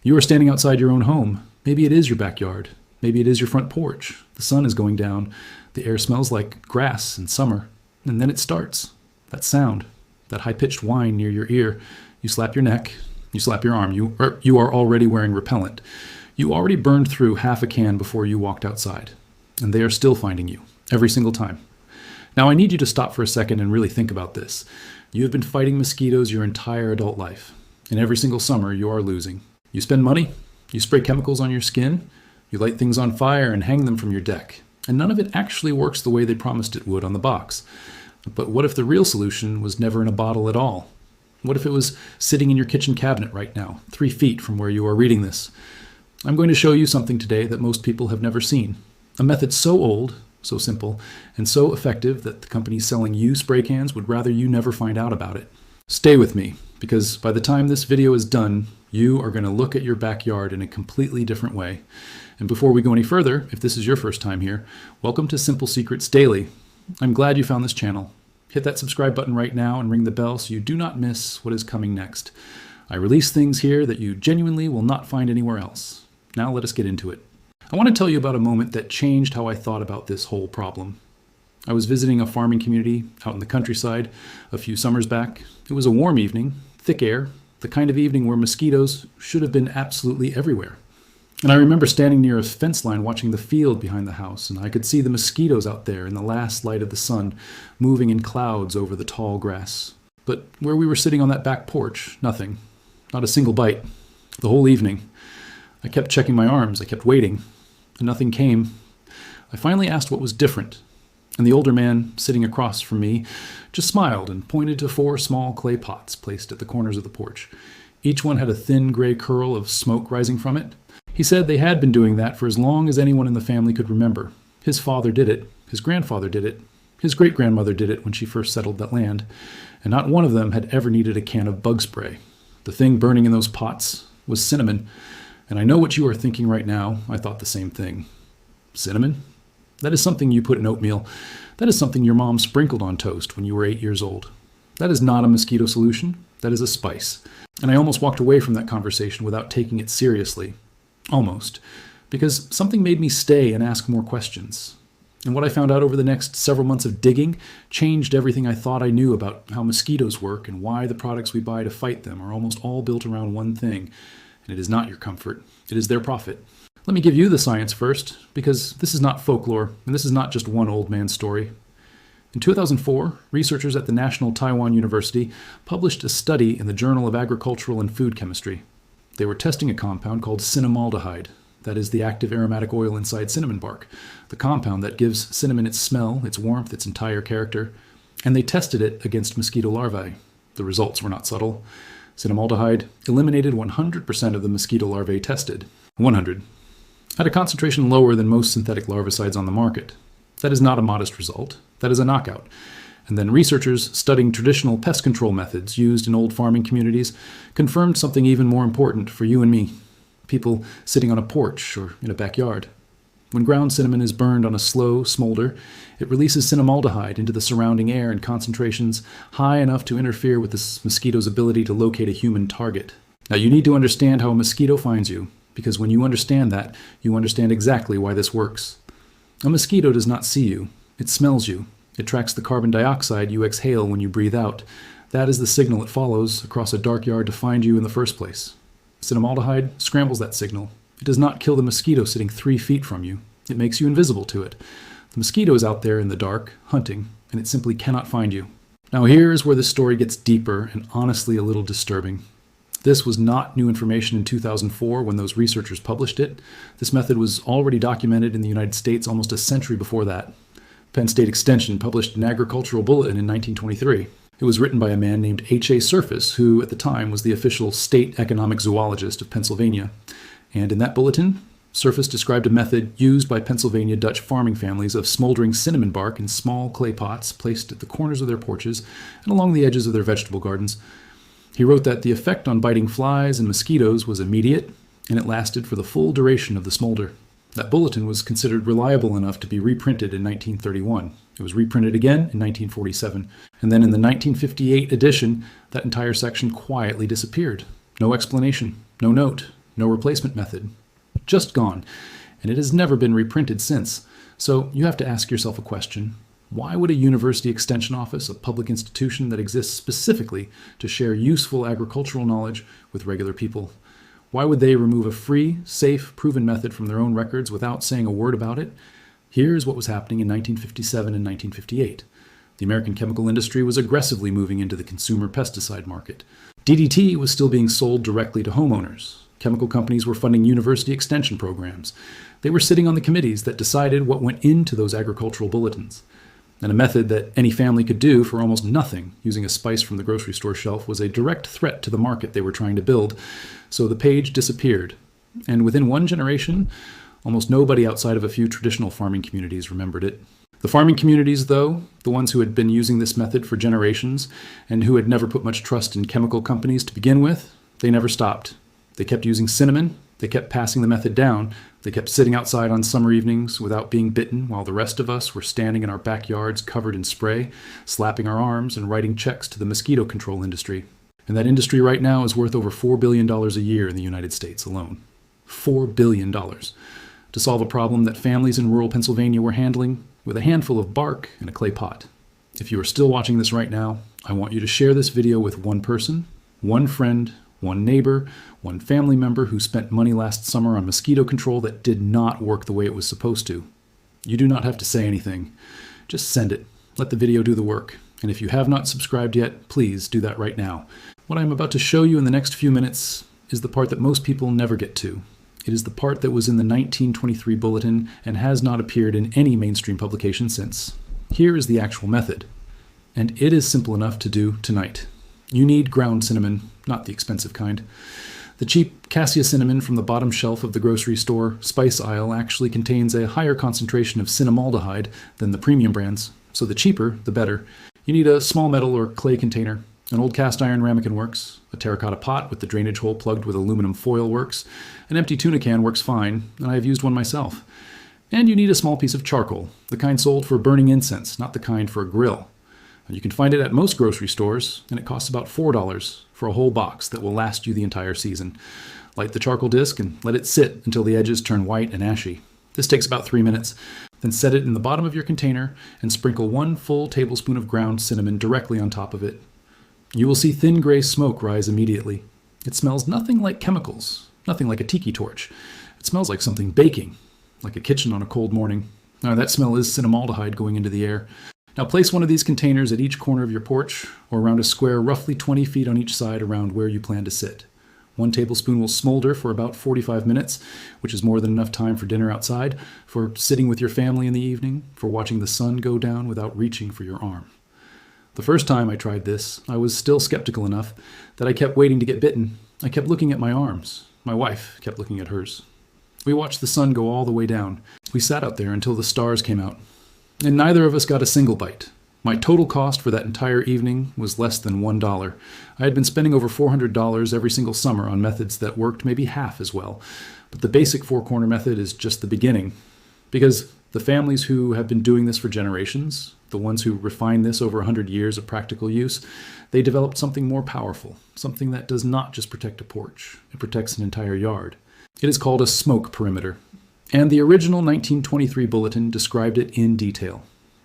You are standing outside your own home. Maybe it is your backyard. Maybe it is your front porch. The sun is going down. The air smells like grass in summer. And then it starts. That sound, that high-pitched whine near your ear. You slap your neck. You slap your arm. You are already wearing repellent. You already burned through half a can before you walked outside. And they are still finding you, every single time. Now I need you to stop for a second and really think about this. You have been fighting mosquitoes your entire adult life. And every single summer you are losing. You spend money. You spray chemicals on your skin. You light things on fire and hang them from your deck. And none of it actually works the way they promised it would on the box. But what if the real solution was never in a bottle at all? What if it was sitting in your kitchen cabinet right now, 3 feet from where you are reading this? I'm going to show you something today that most people have never seen. A method so old, so simple, and so effective that the companies selling you spray cans would rather you never find out about it. Stay with me, because by the time this video is done, you are going to look at your backyard in a completely different way. And before we go any further, if this is your first time here, welcome to Simple Secrets Daily. I'm glad you found this channel. Hit that subscribe button right now and ring the bell so you do not miss what is coming next. I release things here that you genuinely will not find anywhere else. Now let us get into it. I want to tell you about a moment that changed how I thought about this whole problem. I was visiting a farming community out in the countryside a few summers back. It was a warm evening, thick air, the kind of evening where mosquitoes should have been absolutely everywhere. And I remember standing near a fence line watching the field behind the house, and I could see the mosquitoes out there in the last light of the sun, moving in clouds over the tall grass. But where we were sitting on that back porch, nothing. Not a single bite. The whole evening. I kept checking my arms, I kept waiting, and nothing came. I finally asked what was different, and the older man sitting across from me just smiled and pointed to 4 small clay pots placed at the corners of the porch. Each one had a thin gray curl of smoke rising from it. He said they had been doing that for as long as anyone in the family could remember. His father did it, his grandfather did it, his great-grandmother did it when she first settled that land, and not one of them had ever needed a can of bug spray. The thing burning in those pots was cinnamon, and I know what you are thinking right now. I thought the same thing. Cinnamon? That is something you put in oatmeal. That is something your mom sprinkled on toast when you were 8 years old. That is not a mosquito solution. That is a spice. And I almost walked away from that conversation without taking it seriously. Almost. Because something made me stay and ask more questions. And what I found out over the next several months of digging changed everything I thought I knew about how mosquitoes work and why the products we buy to fight them are almost all built around one thing. And it is not your comfort. It is their profit. Let me give you the science first, because this is not folklore, and this is not just one old man's story. In 2004, researchers at the National Taiwan University published a study in the Journal of Agricultural and Food Chemistry. They were testing a compound called cinnamaldehyde, that is the active aromatic oil inside cinnamon bark, the compound that gives cinnamon its smell, its warmth, its entire character, and they tested it against mosquito larvae. The results were not subtle. Cinnamaldehyde eliminated 100% of the mosquito larvae tested. 100. At a concentration lower than most synthetic larvicides on the market. That is not a modest result. That is a knockout. And then researchers studying traditional pest control methods used in old farming communities confirmed something even more important for you and me, people sitting on a porch or in a backyard. When ground cinnamon is burned on a slow smolder, it releases cinnamaldehyde into the surrounding air in concentrations high enough to interfere with this mosquito's ability to locate a human target. Now you need to understand how a mosquito finds you, because when you understand that, you understand exactly why this works. A mosquito does not see you. It smells you. It tracks the carbon dioxide you exhale when you breathe out. That is the signal it follows across a dark yard to find you in the first place. Cinnamaldehyde scrambles that signal. It does not kill the mosquito sitting 3 feet from you. It makes you invisible to it. The mosquito is out there in the dark, hunting, and it simply cannot find you. Now here is where the story gets deeper and honestly a little disturbing. This was not new information in 2004 when those researchers published it. This method was already documented in the United States almost a century before that. Penn State Extension published an agricultural bulletin in 1923. It was written by a man named H.A. Surface, who at the time was the official state economic zoologist of Pennsylvania. And in that bulletin, Surface described a method used by Pennsylvania Dutch farming families of smoldering cinnamon bark in small clay pots placed at the corners of their porches and along the edges of their vegetable gardens. He wrote that the effect on biting flies and mosquitoes was immediate, and it lasted for the full duration of the smolder. That bulletin was considered reliable enough to be reprinted in 1931. It was reprinted again in 1947, and then in the 1958 edition, that entire section quietly disappeared. No explanation, no note, No replacement method. Just gone. And it has never been reprinted since. So you have to ask yourself a question. Why would a university extension office, a public institution that exists specifically to share useful agricultural knowledge with regular people, why would they remove a free, safe, proven method from their own records without saying a word about it? Here's what was happening in 1957 and 1958. The American chemical industry was aggressively moving into the consumer pesticide market. DDT was still being sold directly to homeowners. Chemical companies were funding university extension programs. They were sitting on the committees that decided what went into those agricultural bulletins. And a method that any family could do for almost nothing, using a spice from the grocery store shelf, was a direct threat to the market they were trying to build. So the page disappeared. And within one generation, almost nobody outside of a few traditional farming communities remembered it. The farming communities, though, the ones who had been using this method for generations and who had never put much trust in chemical companies to begin with, they never stopped. They kept using cinnamon. They kept passing the method down. They kept sitting outside on summer evenings without being bitten while the rest of us were standing in our backyards covered in spray, slapping our arms and writing checks to the mosquito-control industry. And that industry right now is worth over $4 billion a year in the United States alone. $4 billion. To solve a problem that families in rural Pennsylvania were handling with a handful of bark and a clay pot. If you are still watching this right now, I want you to share this video with one person, one friend, one neighbor, one family member who spent money last summer on mosquito control that did not work the way it was supposed to. You do not have to say anything. Just send it. Let the video do the work. And if you have not subscribed yet, please do that right now. What I'm about to show you in the next few minutes is the part that most people never get to. It is the part that was in the 1923 bulletin and has not appeared in any mainstream publication since. Here is the actual method. And it is simple enough to do tonight. You need ground cinnamon, not the expensive kind. The cheap cassia cinnamon from the bottom shelf of the grocery store spice aisle actually contains a higher concentration of cinnamaldehyde than the premium brands, so the cheaper, the better. You need a small metal or clay container. An old cast iron ramekin works. A terracotta pot with the drainage hole plugged with aluminum foil works. An empty tuna can works fine, and I have used one myself. And you need a small piece of charcoal, the kind sold for burning incense, not the kind for a grill. You can find it at most grocery stores, and it costs about $4 for a whole box that will last you the entire season. Light the charcoal disc and let it sit until the edges turn white and ashy. This takes about 3 minutes. Then set it in the bottom of your container and sprinkle 1 full tablespoon of ground cinnamon directly on top of it. You will see thin gray smoke rise immediately. It smells nothing like chemicals, nothing like a tiki torch. It smells like something baking, like a kitchen on a cold morning. Now, that smell is cinnamaldehyde going into the air. Now place one of these containers at each corner of your porch or around a square roughly 20 feet on each side around where you plan to sit. 1 tablespoon will smolder for about 45 minutes, which is more than enough time for dinner outside, for sitting with your family in the evening, for watching the sun go down without reaching for your arm. The first time I tried this, I was still skeptical enough that I kept waiting to get bitten. I kept looking at my arms. My wife kept looking at hers. We watched the sun go all the way down. We sat out there until the stars came out. And neither of us got a single bite. My total cost for that entire evening was less than $1. I had been spending over $400 every single summer on methods that worked maybe half as well. But the basic four-corner method is just the beginning. Because the families who have been doing this for generations, the ones who refined this over 100 years of practical use, they developed something more powerful, something that does not just protect a porch, it protects an entire yard. It is called a smoke perimeter. And the original 1923 bulletin described it in detail.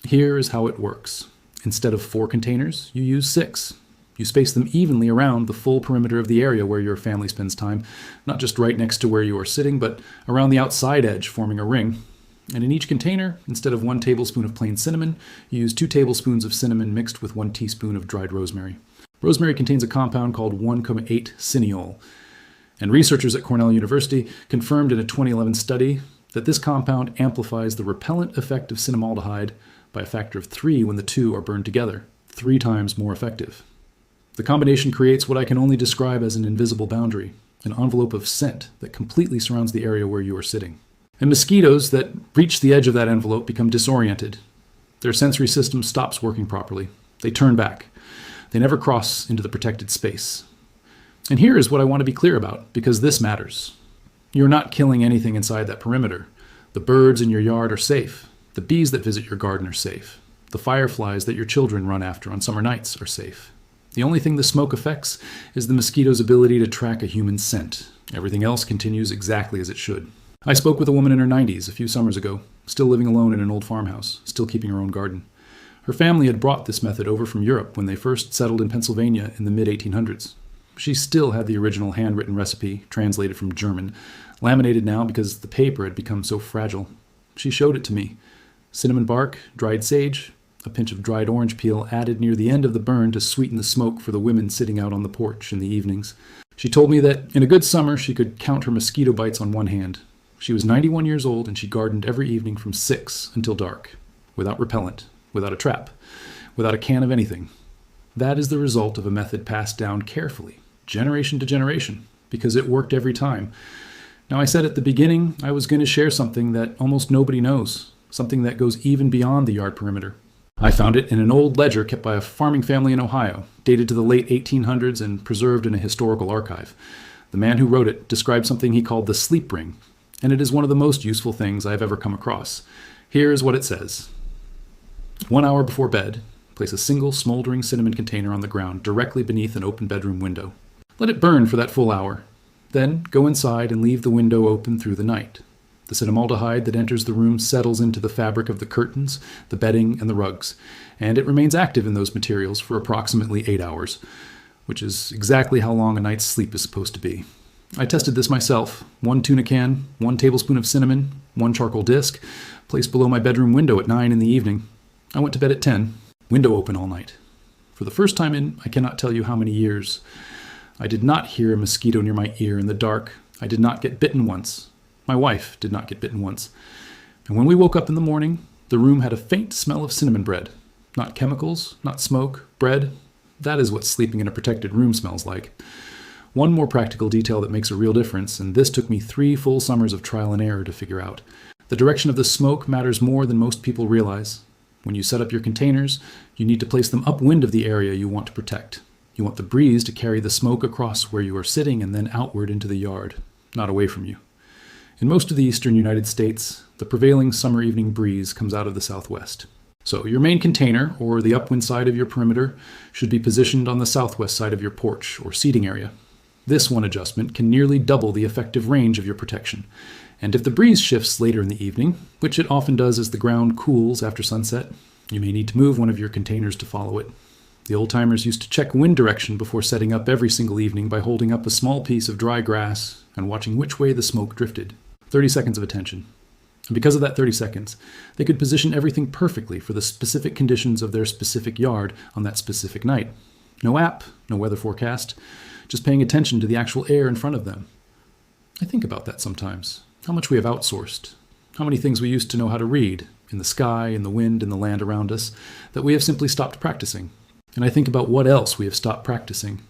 Here is how it works. Instead of 4 containers, you use 6. You space them evenly around the full perimeter of the area where your family spends time, not just right next to where you are sitting, but around the outside edge, forming a ring. And in each container, instead of 1 tablespoon of plain cinnamon, you use 2 tablespoons of cinnamon mixed with 1 teaspoon of dried rosemary. Rosemary contains a compound called 1,8 cineol. And researchers at Cornell University confirmed in a 2011 study that this compound amplifies the repellent effect of cinnamaldehyde by a factor of 3 when the two are burned together, 3 times more effective. The combination creates what I can only describe as an invisible boundary, an envelope of scent that completely surrounds the area where you are sitting. And mosquitoes that reach the edge of that envelope become disoriented. Their sensory system stops working properly. They turn back. They never cross into the protected space. And here is what I want to be clear about, because this matters. You're not killing anything inside that perimeter. The birds in your yard are safe. The bees that visit your garden are safe. The fireflies that your children run after on summer nights are safe. The only thing the smoke affects is the mosquito's ability to track a human scent. Everything else continues exactly as it should. I spoke with a woman in her 90s a few summers ago, still living alone in an old farmhouse, still keeping her own garden. Her family had brought this method over from Europe when they first settled in Pennsylvania in the mid-1800s. She still had the original handwritten recipe, translated from German, laminated now because the paper had become so fragile. She showed it to me. Cinnamon bark, dried sage, a pinch of dried orange peel added near the end of the burn to sweeten the smoke for the women sitting out on the porch in the evenings. She told me that in a good summer she could count her mosquito bites on one hand. She was 91 years old and she gardened every evening from 6 until dark, without repellent, without a trap, without a can of anything. That is the result of a method passed down carefully, generation to generation, because it worked every time. Now, I said at the beginning I was going to share something that almost nobody knows, something that goes even beyond the yard perimeter. I found it in an old ledger kept by a farming family in Ohio, dated to the late 1800s and preserved in a historical archive. The man who wrote it described something he called the sleep ring, and it is one of the most useful things I have ever come across. Here is what it says. 1 hour before bed, place a single smoldering cinnamon container on the ground directly beneath an open bedroom window. Let it burn for that full hour. Then go inside and leave the window open through the night. The cinnamaldehyde that enters the room settles into the fabric of the curtains, the bedding, and the rugs, and it remains active in those materials for approximately 8 hours, which is exactly how long a night's sleep is supposed to be. I tested this myself. 1 tuna can, 1 tablespoon of cinnamon, 1 charcoal disc, placed below my bedroom window at 9 in the evening. I went to bed at 10, window open all night. For the first time in I cannot tell you how many years, I did not hear a mosquito near my ear in the dark. I did not get bitten once. My wife did not get bitten once. And when we woke up in the morning, the room had a faint smell of cinnamon bread. Not chemicals, not smoke, bread. That is what sleeping in a protected room smells like. One more practical detail that makes a real difference, and this took me 3 full summers of trial and error to figure out. The direction of the smoke matters more than most people realize. When you set up your containers, you need to place them upwind of the area you want to protect. You want the breeze to carry the smoke across where you are sitting and then outward into the yard, not away from you. In most of the eastern United States, the prevailing summer evening breeze comes out of the southwest. So your main container, or the upwind side of your perimeter, should be positioned on the southwest side of your porch or seating area. This one adjustment can nearly double the effective range of your protection. And if the breeze shifts later in the evening, which it often does as the ground cools after sunset, you may need to move one of your containers to follow it. The old-timers used to check wind direction before setting up every single evening by holding up a small piece of dry grass and watching which way the smoke drifted. 30 seconds of attention. And because of that 30 seconds, they could position everything perfectly for the specific conditions of their specific yard on that specific night. No app, no weather forecast, just paying attention to the actual air in front of them. I think about that sometimes. How much we have outsourced. How many things we used to know how to read, in the sky, in the wind, in the land around us, that we have simply stopped practicing. And I think about what else we have stopped practicing.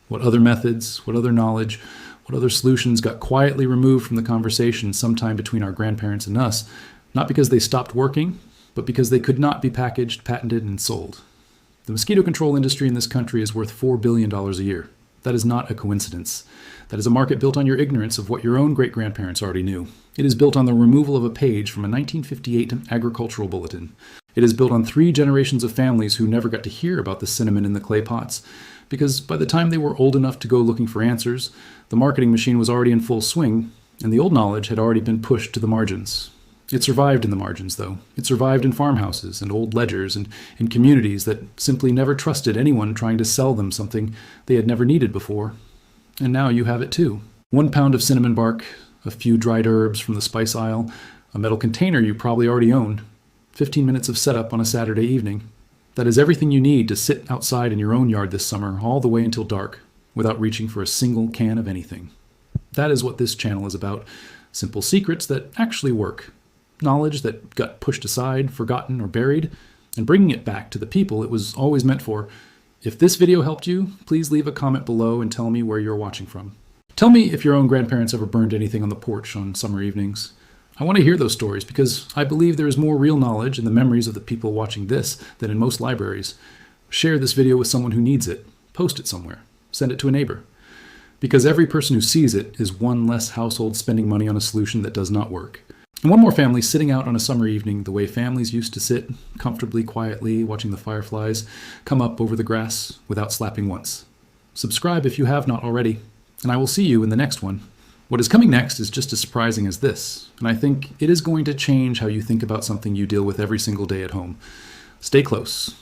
What other methods, what other knowledge, what other solutions got quietly removed from the conversation sometime between our grandparents and us, not because they stopped working, but because they could not be packaged, patented, and sold. The mosquito control industry in this country is worth $4 billion a year. That is not a coincidence. That is a market built on your ignorance of what your own great-grandparents already knew. It is built on the removal of a page from a 1958 agricultural bulletin. It is built on 3 generations of families who never got to hear about the cinnamon in the clay pots, because by the time they were old enough to go looking for answers, the marketing machine was already in full swing, and the old knowledge had already been pushed to the margins. It survived in the margins, though. It survived in farmhouses and old ledgers and in communities that simply never trusted anyone trying to sell them something they had never needed before. And now you have it too. 1 pound of cinnamon bark, a few dried herbs from the spice aisle, a metal container you probably already owned, 15 minutes of setup on a Saturday evening. That is everything you need to sit outside in your own yard this summer all the way until dark, without reaching for a single can of anything. That is what this channel is about. Simple secrets that actually work. Knowledge that got pushed aside, forgotten, or buried, and bringing it back to the people it was always meant for. If this video helped you, please leave a comment below and tell me where you're watching from. Tell me if your own grandparents ever burned anything on the porch on summer evenings. I want to hear those stories because I believe there is more real knowledge in the memories of the people watching this than in most libraries. Share this video with someone who needs it. Post it somewhere. Send it to a neighbor. Because every person who sees it is one less household spending money on a solution that does not work. And one more family sitting out on a summer evening the way families used to sit, comfortably, quietly, watching the fireflies come up over the grass without slapping once. Subscribe if you have not already. and I will see you in the next one. What is coming next is just as surprising as this, and I think it is going to change how you think about something you deal with every single day at home. Stay close.